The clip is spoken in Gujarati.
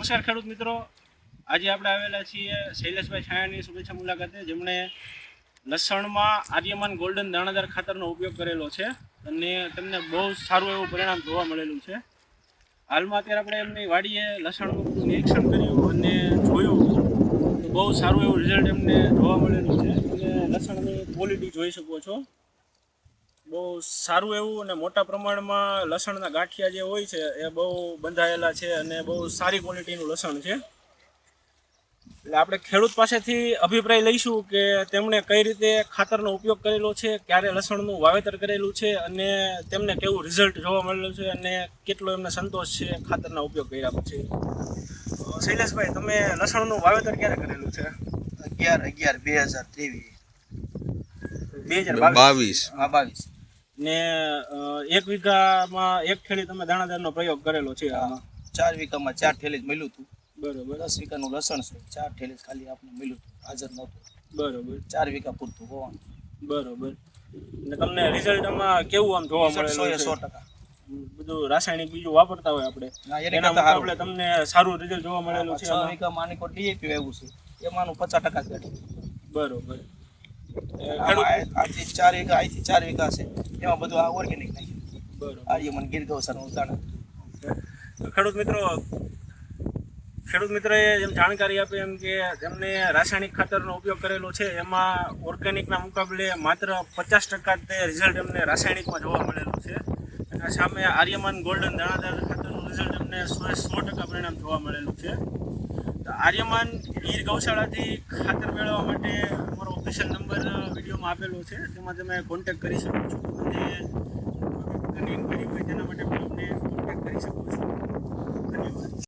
નમસ્કાર ખેડૂત મિત્રો, આજે આપણે આવેલા છીએ શૈલેષભાઈ છાયાની શુભેચ્છા મુલાકાતે, જેમણે લસણમાં આર્યમાન ગોલ્ડન દાણાદાર ખાતરનો ઉપયોગ કરેલો છે અને તેમને બહુ સારું એવું પરિણામ જોવા મળેલું છે. હાલમાં અત્યારે આપણે એમની વાડીએ લસણનું બધું નિરીક્ષણ કર્યું અને જોયું તો બહુ સારું એવું રિઝલ્ટ એમને જોવા મળેલું છે. અને લસણની ક્વોલિટી જોઈ શકો છો, બહુ સારું એવું અને મોટા પ્રમાણમાં લસણના ગાંઠિયા જે હોય છે એ બહુ બંધાયેલા છે અને બહુ સારી ક્વોલિટીનું લસણ છે. એટલે આપણે ખેડૂત પાસેથી અભિપ્રાય લઈશું કે તેમણે કઈ રીતે ખાતરનો ઉપયોગ કરેલો છે, ક્યારે લસણનું વાવેતર કરેલું છે અને તેમને કેવું રિઝલ્ટ જોવા મળેલું છે અને કેટલો એમને સંતોષ છે ખાતરના ઉપયોગ કર્યા પછી. શૈલેષભાઈ, તમે લસણનું વાવેતર ક્યારે કરેલું છે? 11/11/2023. 2022. હા, 22. ને 1 વીઘામાં 1 થેલી તમે દાણાદારનો પ્રયોગ કરેલો છે આમાં? 4 વીઘામાં 4 થેલી જ મળ્યું હતું. બરોબર. 10 વીઘાનું લસણ છે, 4 થેલી ખાલી આપણે મળ્યું હતું, હાજર નહોતું. બરોબર. 4 વીઘા પૂરતું હોવાનું. બરોબર. ને તમને રિઝલ્ટમાં કેવું આમ જોવા મળેલું છે? 100%. બધું રાસાયણિક બીજું વાપરતા હોય આપણે, એના મુકાબલે તમને સારું રિઝલ્ટ જોવા મળેલું છે? 6 વીઘામાં આની કોઈ ડીએપી આવ્યું છે, એમાંનું 50% બેઠું. બરોબર. આજથી 4 વીઘા, અહીંથી 4 વીઘા છે, એમાં બધું આ ઓર્ગેનિક નાખ્યું. બરોબર. આર્યમાન ગીર ગૌશાળાનું દાણા. ખેડૂત મિત્રોએ જેમ જાણકારી આપી એમ કે તેમને રાસાયણિક ખાતરનો ઉપયોગ કરેલો છે, એમાં ઓર્ગેનિકના મુકાબલે માત્ર 50% તે રિઝલ્ટ એમને રાસાયણિકમાં જોવા મળેલું છે. અને સામે આર્યમાન ગોલ્ડન દાણાદાર ખાતરનું રિઝલ્ટ એમને 100% પરિણામ જોવા મળેલું છે. તો આર્યમાન ગીર ગૌશાળાથી ખાતર મેળવવા માટે અમારો ઓફિશિયલ નંબર વિડીયોમાં આપેલો છે, તેમાં તમે કોન્ટેક્ટ કરી શકો છો અને કોઈ પણ પ્રકારની ઇન્ક્વાયરી હોય તેના માટે પણ અમને